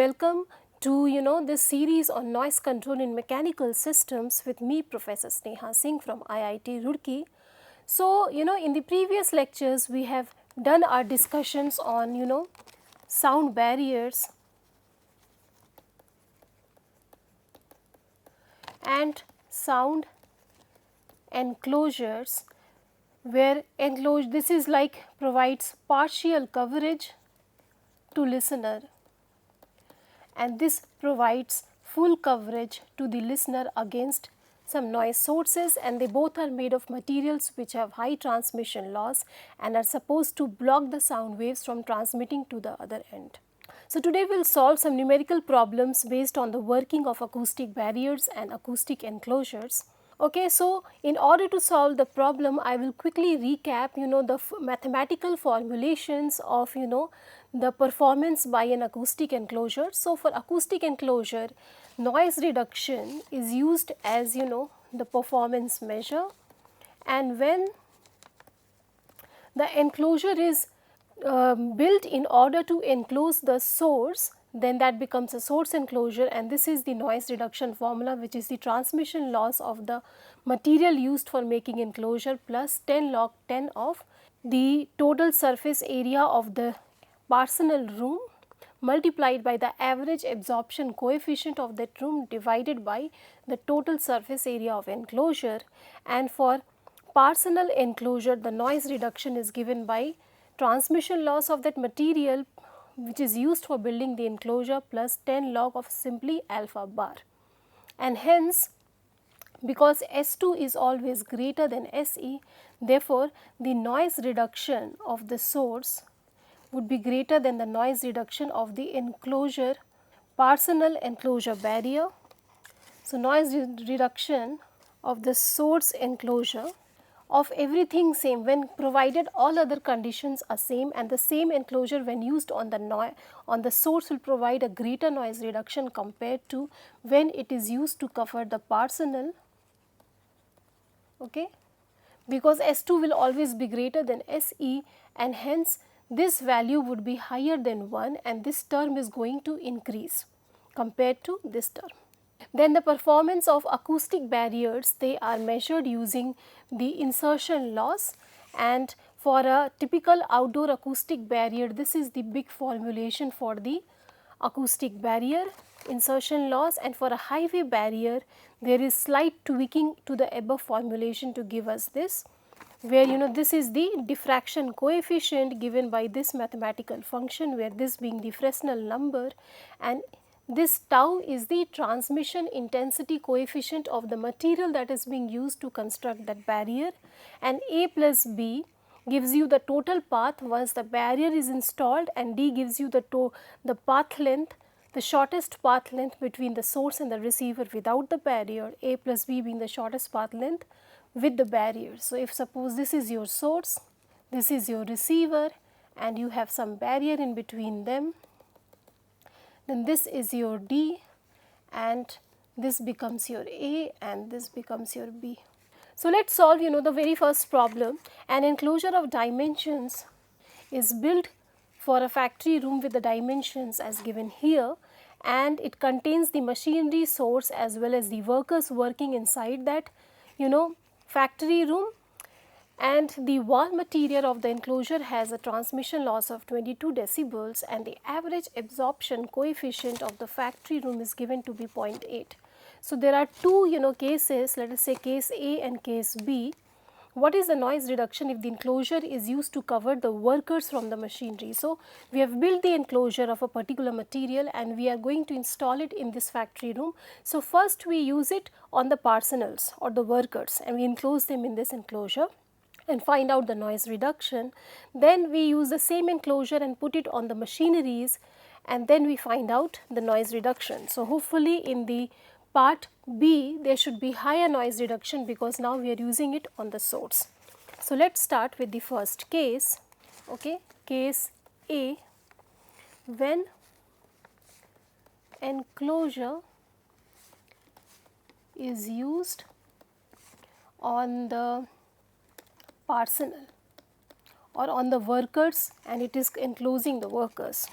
welcome to this series on noise control in mechanical systems with me, Professor Sneha Singh from IIT Roorkee. So, in the previous lectures we have done our discussions on sound barriers and sound enclosures, where this is like provides partial coverage to listener, and this provides full coverage to the listener against some noise sources, and they both are made of materials which have high transmission loss and are supposed to block the sound waves from transmitting to the other end. So, today we will solve some numerical problems based on the working of acoustic barriers and acoustic enclosures. Okay, so in order to solve the problem, I will quickly recap the mathematical formulations of the performance by an acoustic enclosure. So, for acoustic enclosure, noise reduction is used as the performance measure, and when the enclosure is built in order to enclose the source, then that becomes a source enclosure, and this is the noise reduction formula, which is the transmission loss of the material used for making enclosure plus 10 log 10 of the total surface area of the personal room multiplied by the average absorption coefficient of that room divided by the total surface area of enclosure. And for personal enclosure, the noise reduction is given by transmission loss of that material which is used for building the enclosure plus 10 log of simply alpha bar. And hence, because S2 is always greater than SE, therefore, the noise reduction of the source would be greater than the noise reduction of the enclosure, personal enclosure barrier. So, noise reduction of the source enclosure of everything same when provided all other conditions are same, and the same enclosure when used on the source will provide a greater noise reduction compared to when it is used to cover the personal, okay, because S2 will always be greater than SE, and hence this value would be higher than 1, and this term is going to increase compared to this term. Then the performance of acoustic barriers, they are measured using the insertion loss, and for a typical outdoor acoustic barrier, this is the big formulation for the acoustic barrier insertion loss, and for a highway barrier there is slight tweaking to the above formulation to give us this, where this is the diffraction coefficient given by this mathematical function, where this being the Fresnel number, and this tau is the transmission intensity coefficient of the material that is being used to construct that barrier, and A plus B gives you the total path once the barrier is installed, and D gives you the path length, the shortest path length between the source and the receiver without the barrier, A plus B being the shortest path length with the barrier. So, if suppose this is your source, this is your receiver, and you have some barrier in between them, then this is your D, and this becomes your A, and this becomes your B. So, let us solve the very first problem. An enclosure of dimensions is built for a factory room with the dimensions as given here, and it contains the machinery source as well as the workers working inside that factory room, and the wall material of the enclosure has a transmission loss of 22 decibels, and the average absorption coefficient of the factory room is given to be 0.8. So, there are two cases, let us say case A and case B. What is the noise reduction if the enclosure is used to cover the workers from the machinery? So, we have built the enclosure of a particular material and we are going to install it in this factory room. So, first we use it on the personals or the workers, and we enclose them in this enclosure and find out the noise reduction. Then we use the same enclosure and put it on the machineries, and then we find out the noise reduction. So, hopefully in the part B there should be higher noise reduction because now we are using it on the source. So, let us start with the first case, okay. Case A, when enclosure is used on the personal or on the workers and it is enclosing the workers.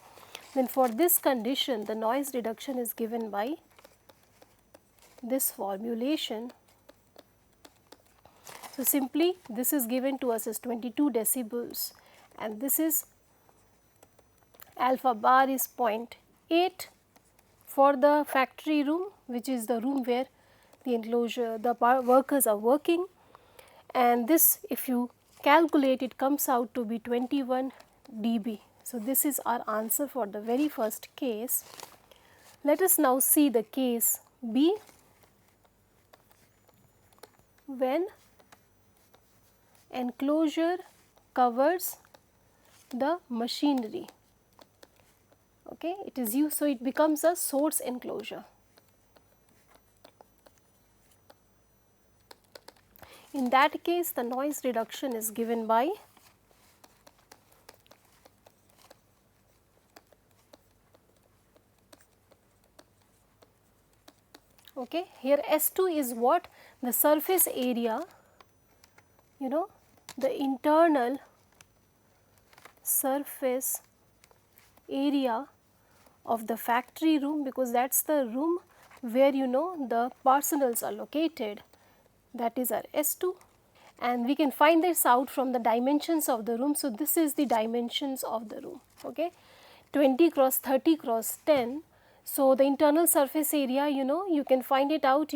then for this condition the noise reduction is given by this formulation. So, simply this is given to us as 22 decibels and this is alpha bar is 0.8 for the factory room, which is the room where the enclosure the workers are working, and this if you calculate it comes out to be 21 dB. So, this is our answer for the very first case. Let us now see the case B, when enclosure covers the machinery. Okay, it is used, so it becomes a source enclosure. In that case, the noise reduction is given by okay, here S2 is what? The surface area, you know, the internal surface area of the factory room, because that is the room where the personals are located, that is our S2, and we can find this out from the dimensions of the room. So, this is the dimensions of the room, okay, 20 cross 30 cross 10. So, the internal surface area, you can find it out,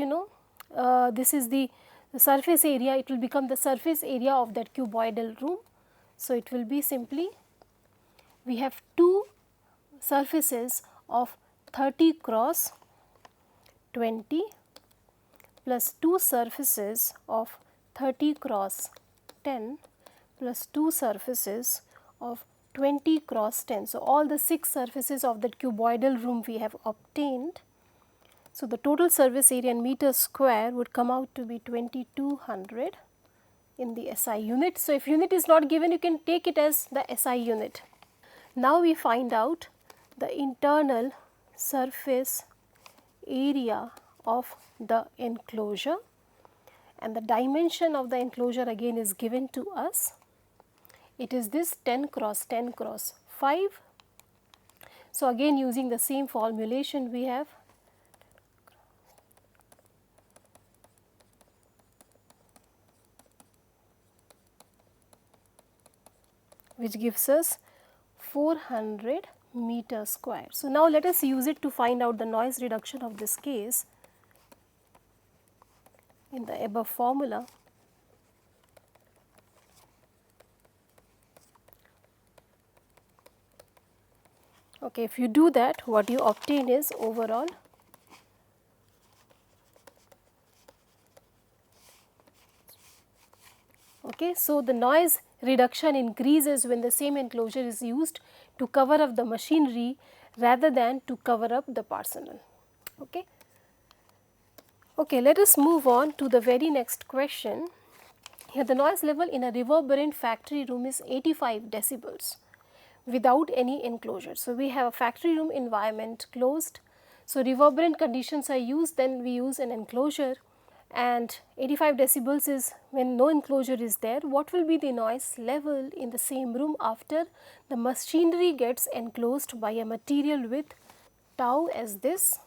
this is the surface area, it will become the surface area of that cuboidal room. So, it will be simply, we have two surfaces of 30 cross 20 plus two surfaces of 30 cross 10 plus two surfaces of 20 cross 10. So, all the 6 surfaces of that cuboidal room we have obtained. So, the total surface area in meter square would come out to be 2200 in the SI unit. So, if unit is not given, you can take it as the SI unit. Now, we find out the internal surface area of the enclosure, and the dimension of the enclosure again is given to us. It is this 10 cross 10 cross 5. So, again using the same formulation we have which gives us 400 meter square. So, now let us use it to find out the noise reduction of this case in the above formula. Okay, if you do that, what you obtain is overall okay. So, the noise reduction increases when the same enclosure is used to cover up the machinery rather than to cover up the personnel. Okay. Okay, let us move on to the very next question. Here the noise level in a reverberant factory room is 85 decibels without any enclosure. So, we have a factory room environment closed. So, reverberant conditions are used, then we use an enclosure, and 85 decibels is when no enclosure is there. What will be the noise level in the same room after the machinery gets enclosed by a material with tau as this,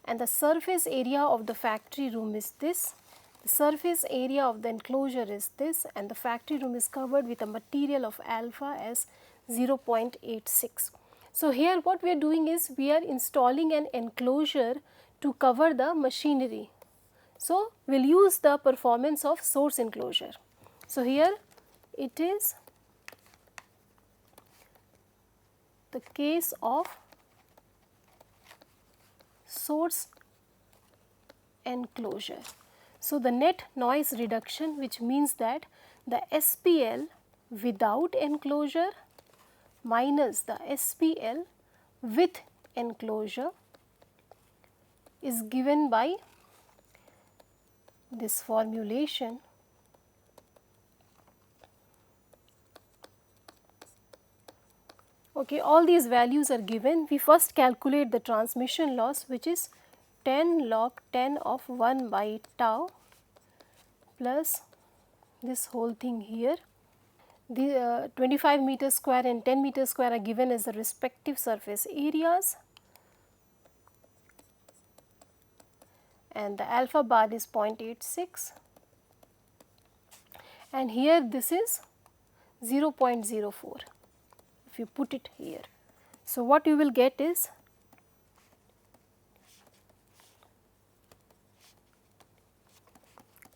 and the surface area of the factory room is this, the surface area of the enclosure is this, and the factory room is covered with a material of alpha as 0.86. So, here what we are doing is we are installing an enclosure to cover the machinery. So, we will use the performance of source enclosure. So, here it is the case of source enclosure. So, the net noise reduction, which means that the SPL without enclosure minus the SPL with enclosure is given by this formulation. Okay, all these values are given. We first calculate the transmission loss, which is 10 log 10 of 1 by tau plus this whole thing here. The 25 meters square and 10 meters square are given as the respective surface areas, and the alpha bar is 0.86, and here this is 0.04 if you put it here. So, what you will get is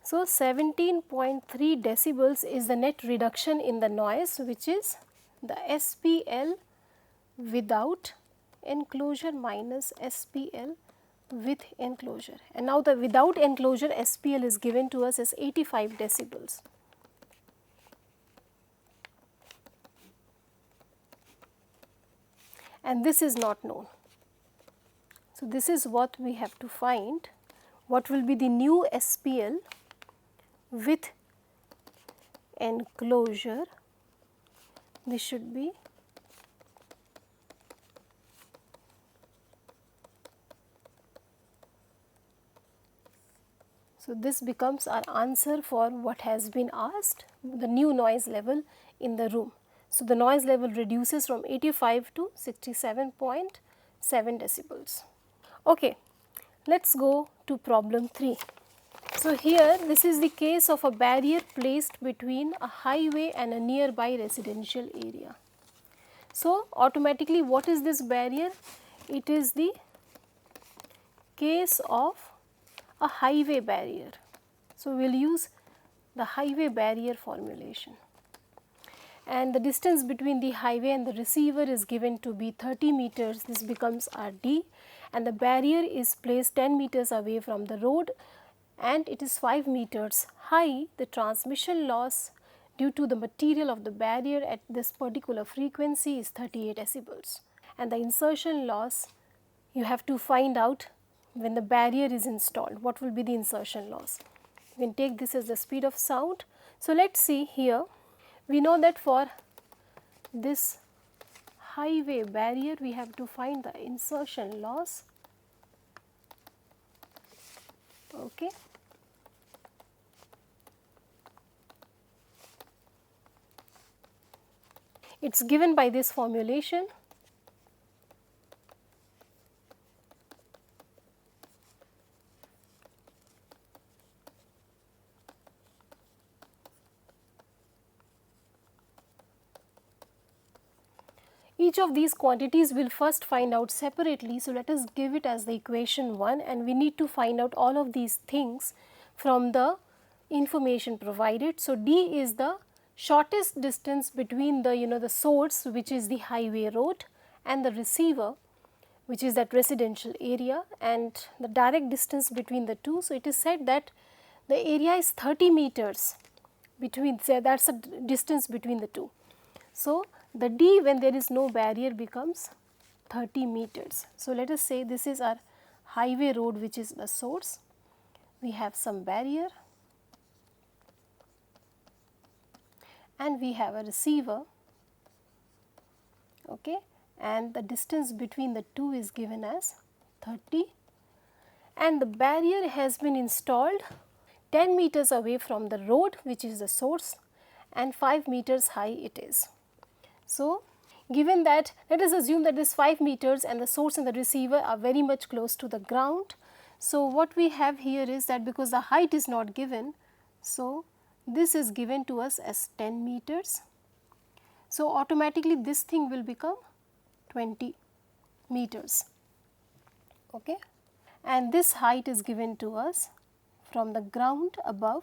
so 17.3 decibels is the net reduction in the noise, which is the SPL without enclosure minus SPL with enclosure, and now the without enclosure SPL is given to us as 85 decibels. And this is not known. So, this is what we have to find, what will be the new SPL with enclosure. This should be so this becomes our answer for what has been asked, the new noise level in the room. So, the noise level reduces from 85 to 67.7 decibels. Okay, let us go to problem 3. So, here this is the case of a barrier placed between a highway and a nearby residential area. So, automatically what is this barrier? It is the case of a highway barrier. So, we will use the highway barrier formulation, and the distance between the highway and the receiver is given to be 30 meters. This becomes our D, and the barrier is placed 10 meters away from the road, and it is 5 meters high. The transmission loss due to the material of the barrier at this particular frequency is 38 decibels, and the insertion loss you have to find out when the barrier is installed. What will be the insertion loss? You can take this as the speed of sound. So, let us see here. We know that for this highway barrier we have to find the insertion loss. Okay. It is given by this formulation. Each of these quantities we will first find out separately. So, let us give it as the equation 1, and we need to find out all of these things from the information provided. So, D is the shortest distance between the the source, which is the highway road, and the receiver, which is that residential area, and the direct distance between the two. So, it is said that the area is 30 meters between, say that is the distance between the two. So, the D when there is no barrier becomes 30 meters. So, let us say this is our highway road, which is the source. We have some barrier and we have a receiver, okay, and the distance between the two is given as 30, and the barrier has been installed 10 meters away from the road, which is the source, and 5 meters high it is. So, given that, let us assume that this 5 meters and the source and the receiver are very much close to the ground. So, what we have here is that because the height is not given, so this is given to us as 10 meters. So, automatically this thing will become 20 meters, okay, and this height is given to us from the ground above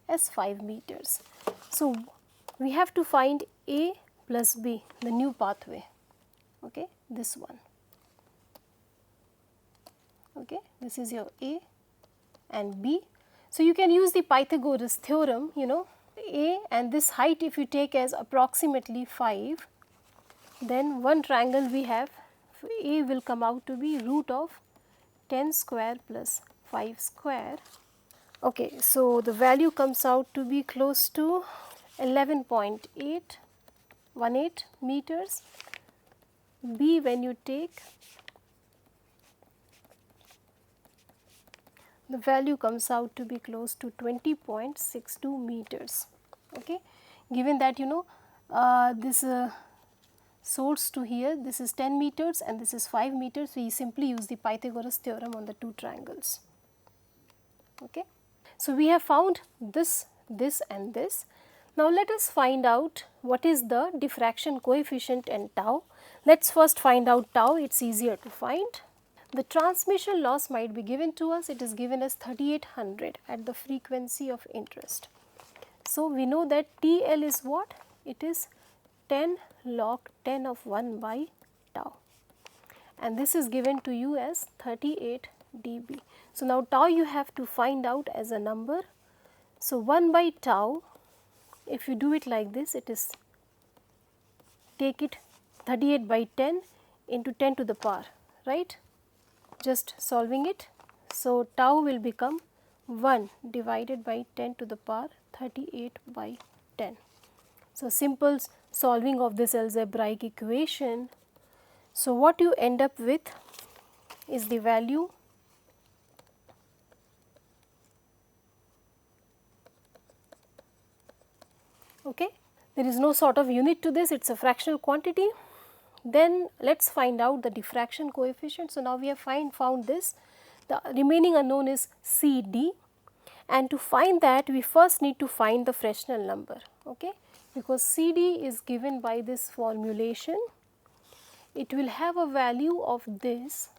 as 5 meters. So, we have to find A plus B, the new pathway, okay, this one, okay, this is your A and B. So, you can use the Pythagoras theorem, A and this height if you take as approximately 5, then one triangle we have, A will come out to be root of 10 square plus 5 square. Okay, so the value comes out to be close to 11.818 meters. B when you take, the value comes out to be close to 20.62 meters. Okay, given that this source to here, this is 10 meters and this is 5 meters. We simply use the Pythagoras theorem on the two triangles. Okay. So, we have found this, this and this. Now, let us find out what is the diffraction coefficient and tau. Let us first find out tau, it is easier to find. The transmission loss might be given to us, it is given as 3800 at the frequency of interest. So, we know that TL is what? It is 10 log 10 of 1 by tau, and this is given to you as 38 dB. So, now tau you have to find out as a number. So, 1 by tau, if you do it like this, it is, take it 38 by 10 into 10 to the power, right, just solving it. So, tau will become 1 divided by 10 to the power 38 by 10. So, simple solving of this algebraic equation. So, what you end up with is the value okay. There is no sort of unit to this, it is a fractional quantity. Then let us find out the diffraction coefficient. So, now we have found this, the remaining unknown is CD, and to find that we first need to find the Fresnel number, okay, because CD is given by this formulation. It will have a value of this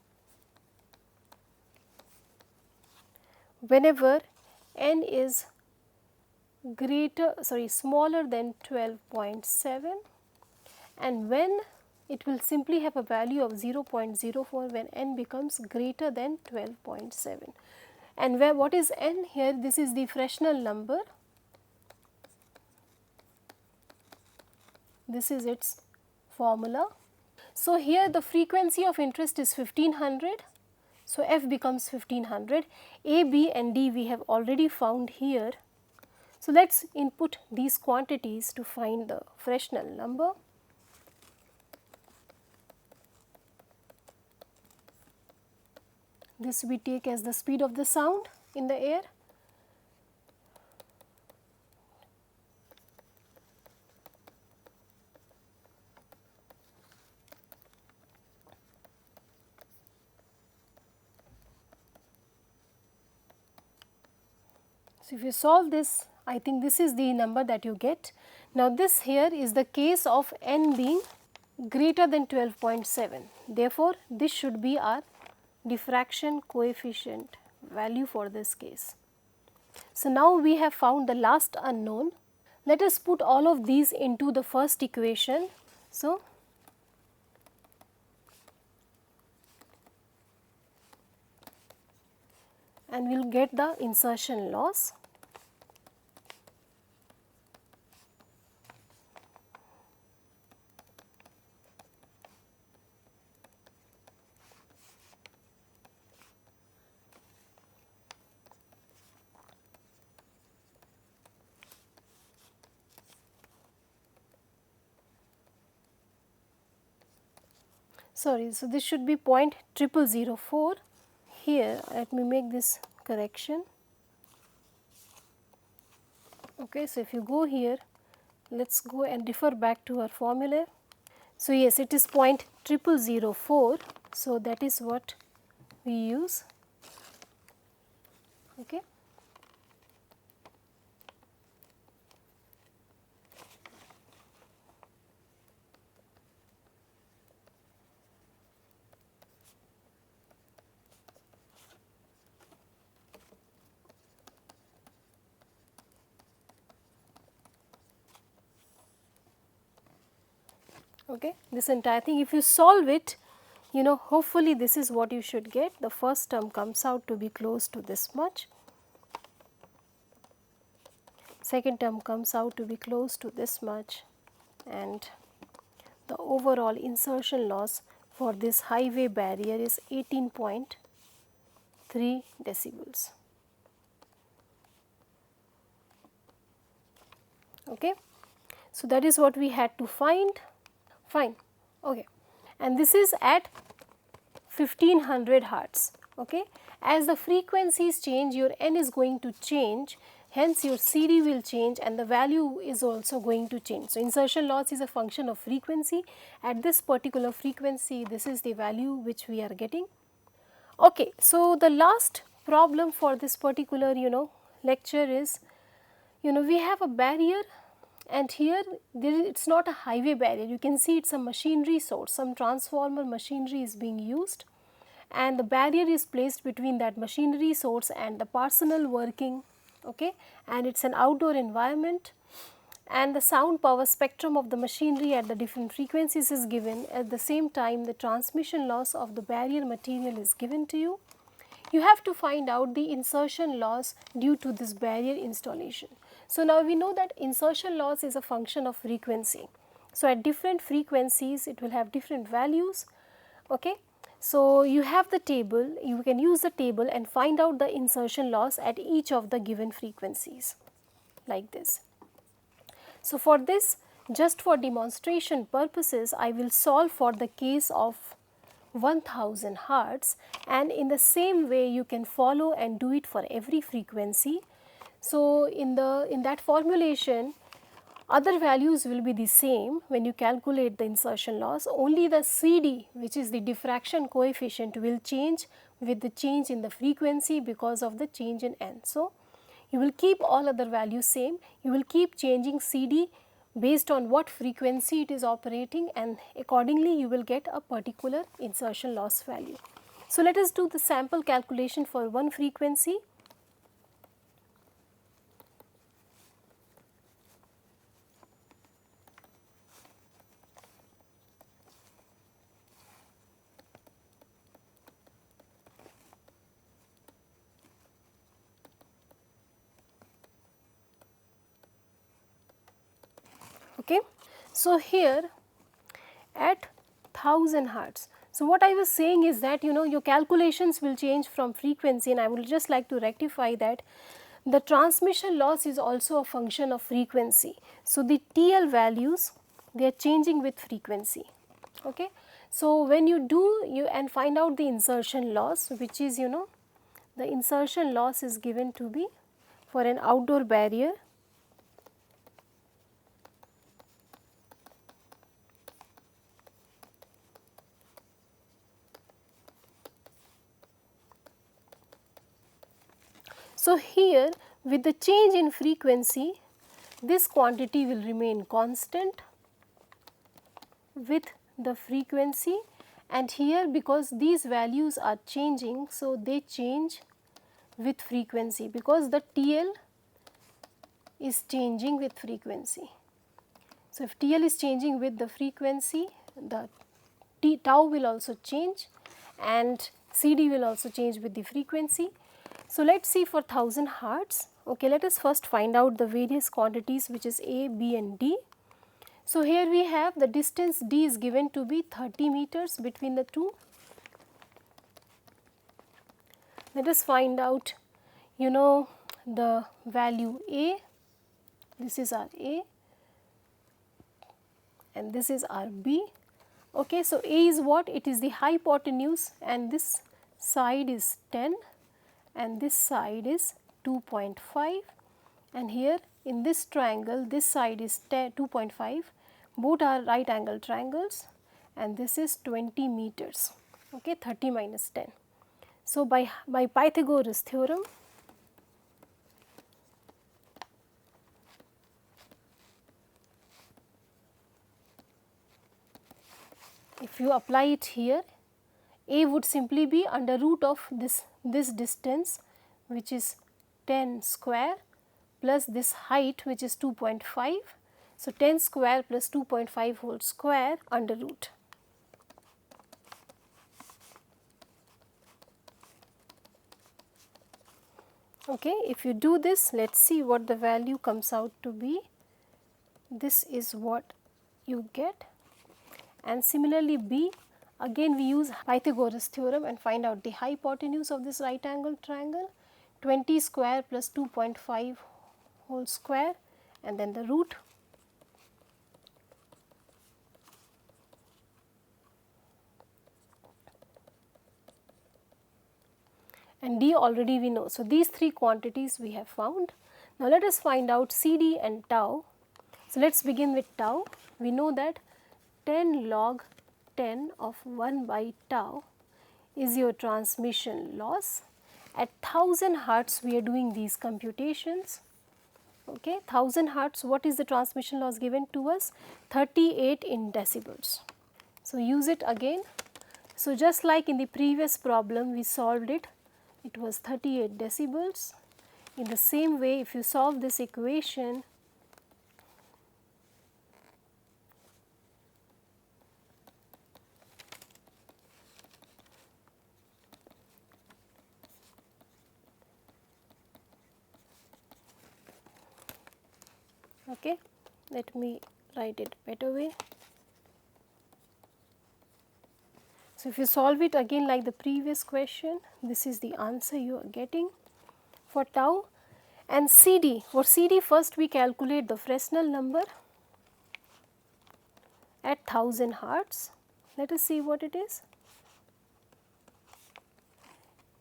whenever n is smaller than 12.7, and when it will simply have a value of 0.04 when n becomes greater than 12.7. And where what is n here? This is the Fresnel number. This is its formula. So, here the frequency of interest is 1500. So, f becomes 1500. A, B and D we have already found here. So, let us input these quantities to find the Fresnel number. This we take as the speed of the sound in the air. So, if you solve this, I think this is the number that you get. Now, this here is the case of n being greater than 12.7. Therefore, this should be our diffraction coefficient value for this case. So, now we have found the last unknown. Let us put all of these into the first equation. So, and we will get the insertion loss. Sorry, so this should be 0.0004. Here, let me make this correction. Okay, so if you go here, let us go and refer back to our formula. So, yes, it is 0.0004. So, that is what we use. Okay. Okay. This entire thing, if you solve it, you know, hopefully this is what you should get. The first term comes out to be close to this much, second term comes out to be close to this much, and the overall insertion loss for this highway barrier is 18.3 decibels. Okay. So, that is what we had to find. Fine, okay, and this is at 1500 hertz. Okay, as the frequencies change, your n is going to change. hence your CD will change and the value is also going to change. So, insertion loss is a function of frequency. At this particular frequency, this is the value which we are getting. Okay, so the last problem for this particular lecture is, we have a barrier, and here it's not a highway barrier. You can see it's a machinery source, some transformer machinery is being used, and the barrier is placed between that machinery source and the personal working, okay, and it's an outdoor environment, and the sound power spectrum of the machinery at the different frequencies is given. At the same time, the transmission loss of the barrier material is given to you. You have to find out the insertion loss due to this barrier installation. So, now we know that insertion loss is a function of frequency. So, at different frequencies it will have different values. Okay. So, you have the table, you can use the table and find out the insertion loss at each of the given frequencies like this. So, for this, just for demonstration purposes, I will solve for the case of 1000 hertz, and in the same way you can follow and do it for every frequency. So, in that formulation, other values will be the same when you calculate the insertion loss, only the CD, which is the diffraction coefficient, will change with the change in the frequency because of the change in N. So, you will keep all other values same, you will keep changing CD based on what frequency it is operating, and accordingly you will get a particular insertion loss value. So, let us do the sample calculation for one frequency. Okay. So, here at 1000 hertz. So, what I was saying is that your calculations will change from frequency, and I would just like to rectify that the transmission loss is also a function of frequency. So, the TL values, they are changing with frequency. Okay. So, when you do and find out the insertion loss, which is the insertion loss is given to be for an outdoor barrier So, here with the change in frequency, this quantity will remain constant with the frequency, and here because these values are changing, so they change with frequency because the TL is changing with frequency. So, if TL is changing with the frequency, the tau will also change and CD will also change with the frequency. So, let us see for 1000 hertz. Okay, let us first find out the various quantities, which is A, B and D. So, here we have the distance D is given to be 30 meters between the two. Let us find out the value A, this is our A and this is our B. Okay, so, A is what? It is the hypotenuse, and this side is 10 and this side is 2.5, and here in this triangle this side is 2.5, both are right angle triangles, and this is 20 meters, okay, 30 minus 10. So, by Pythagoras theorem, if you apply it here, A would simply be under root of this distance, which is 10 square plus this height, which is 2.5. So, 10 square plus 2.5 whole square under root. Okay, if you do this, let us see what the value comes out to be. This is what you get, and similarly B, again we use Pythagoras theorem and find out the hypotenuse of this right angle triangle, 20 square plus 2.5 whole square and then the root. And D already we know. So, these three quantities we have found. Now let us find out CD and tau. So let us begin with tau. We know that 10 log 10 of 1 by tau is your transmission loss. At 1000 hertz we are doing these computations. Okay, 1000 hertz, what is the transmission loss given to us? 38 in decibels. So use it again. So just like in the previous problem we solved it, it was 38 decibels. In the same way, if you solve this equation, okay, let me write it better way. So if you solve it again like the previous question, this is the answer you are getting for tau. And CD, for CD first we calculate the Fresnel number at 1000 hertz. Let us see what it is.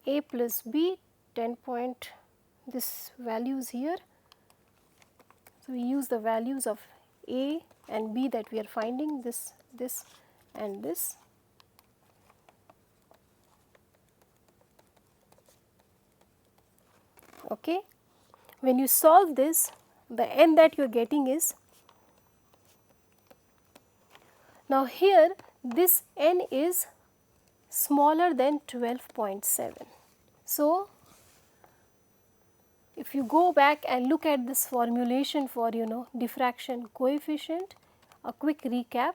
A plus B, 10 point, this values here. So we use the values of A and B that we are finding, this and this. Okay. When you solve this, the n that you are getting is, now here this n is smaller than 12.7. So if you go back and look at this formulation for diffraction coefficient, a quick recap.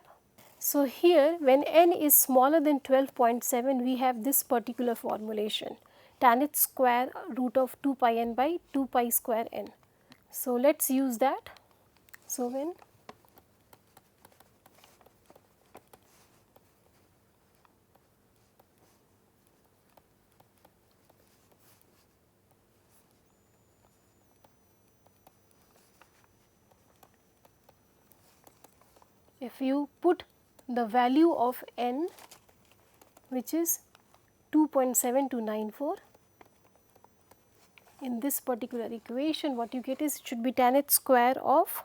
So here when n is smaller than 12.7 we have this particular formulation, tan h square root of 2 pi n by 2 pi square n. So let us use that. So when if you put the value of n, which is 2.7294, in this particular equation, what you get is, it should be tan h square of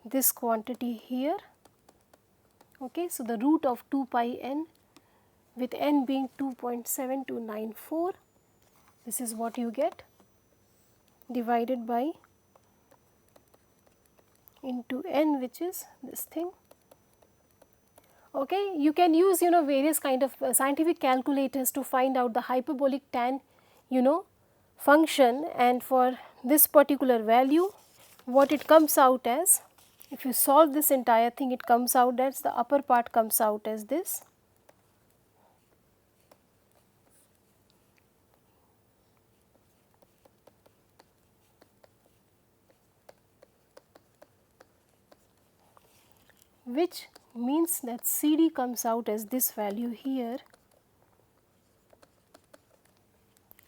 this quantity here. Okay, so the root of 2 pi n with n being 2.7294, this is what you get, divided by into n, which is this thing. Okay, you can use various kind of scientific calculators to find out the hyperbolic tan function, and for this particular value what it comes out as, if you solve this entire thing, it comes out as, the upper part comes out as this. Which means that CD comes out as this value here.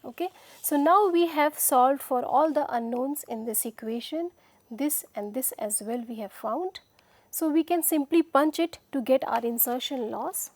Okay. So now we have solved for all the unknowns in this equation, this and this as well we have found. So we can simply punch it to get our insertion loss.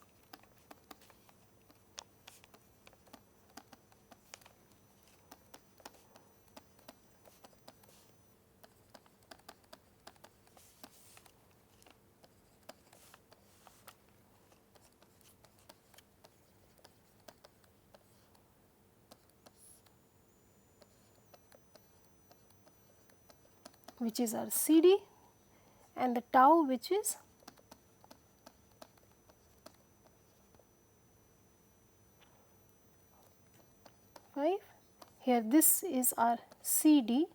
Which is our CD, and the tau, which is five. Here this is our CD,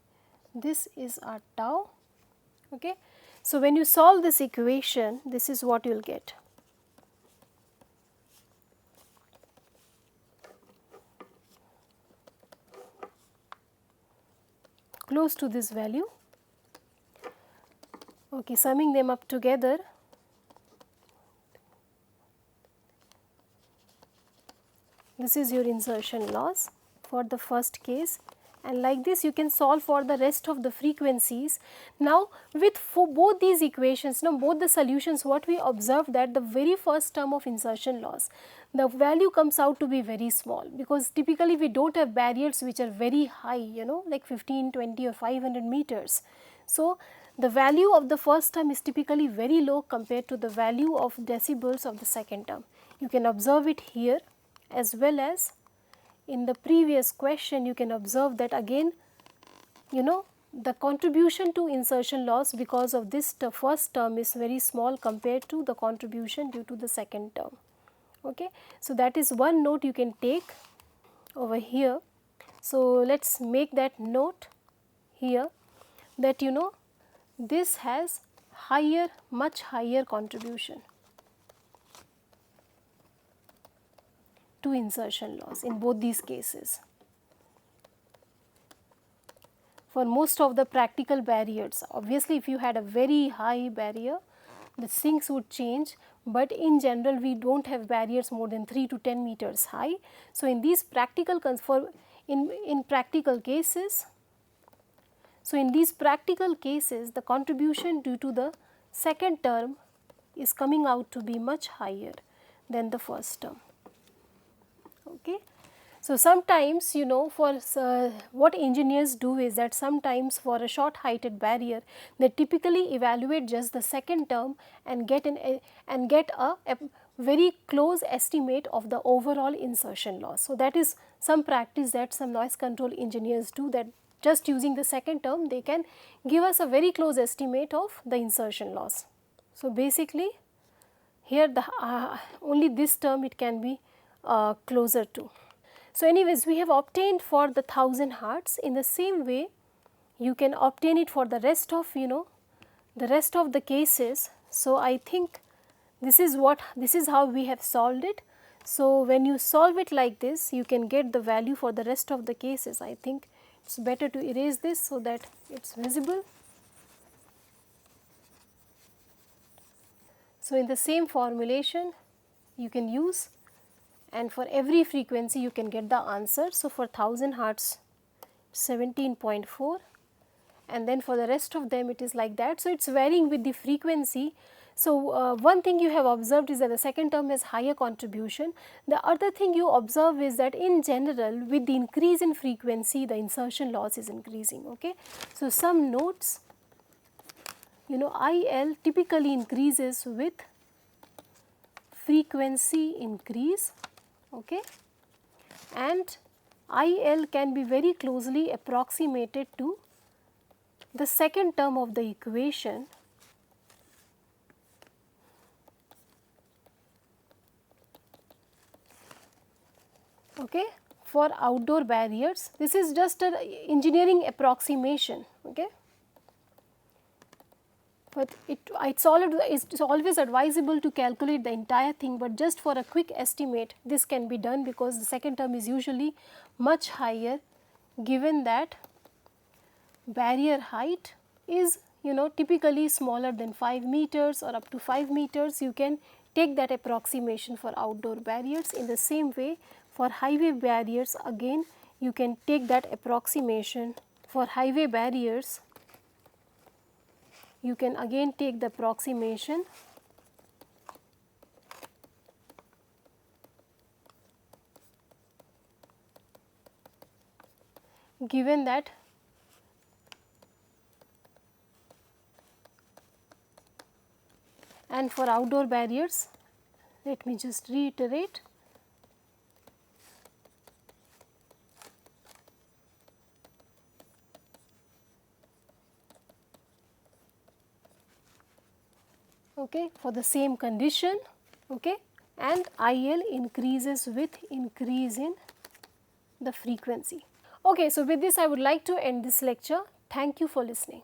this is our tau. Okay. So when you solve this equation, this is what you will get. Close to this value. Okay, summing them up together, this is your insertion loss for the first case, and like this you can solve for the rest of the frequencies. Now with for both these equations, now both the solutions, what we observe that the very first term of insertion loss, the value comes out to be very small, because typically we do not have barriers which are very high, like 15, 20 or 500 meters. So the value of the first term is typically very low compared to the value of decibels of the second term. You can observe it here as well as in the previous question. You can observe that again, the contribution to insertion loss because of this first term is very small compared to the contribution due to the second term. Okay. So that is one note you can take over here. So let us make that note here, that this has higher, much higher contribution to insertion loss in both these cases. For most of the practical barriers, obviously if you had a very high barrier, the sinks would change, but in general we do not have barriers more than 3 to 10 meters high. So in these practical in practical cases, the contribution due to the second term is coming out to be much higher than the first term. Okay. So sometimes for what engineers do is that sometimes for a short heighted barrier, they typically evaluate just the second term and get a very close estimate of the overall insertion loss. So that is some practice that some noise control engineers do, that just using the second term they can give us a very close estimate of the insertion loss. So basically here the only this term it can be closer to. So anyways, we have obtained for the 1000 Hz. In the same way you can obtain it for the rest of the rest of the cases. So I think this is how we have solved it. So when you solve it like this, you can get the value for the rest of the cases. I think it is better to erase this so that it is visible. So in the same formulation you can use, and for every frequency you can get the answer. So for 1000 Hz 17.4, and then for the rest of them it is like that. So it is varying with the frequency. So one thing you have observed is that the second term has higher contribution. The other thing you observe is that in general with the increase in frequency the insertion loss is increasing. Okay. So some notes, IL typically increases with frequency increase. Okay. And IL can be very closely approximated to the second term of the equation. Okay. For outdoor barriers, this is just an engineering approximation. Okay. But it's always advisable to calculate the entire thing, but just for a quick estimate this can be done, because the second term is usually much higher, given that barrier height is typically smaller than 5 meters or up to 5 meters. You can take that approximation for outdoor barriers. In the same way for highway barriers, again you can take that approximation. For highway barriers you can again take the approximation given that and for outdoor barriers, let me just reiterate. Okay, for the same condition, okay, and IL increases with increase in the frequency. Okay, so with this I would like to end this lecture. Thank you for listening.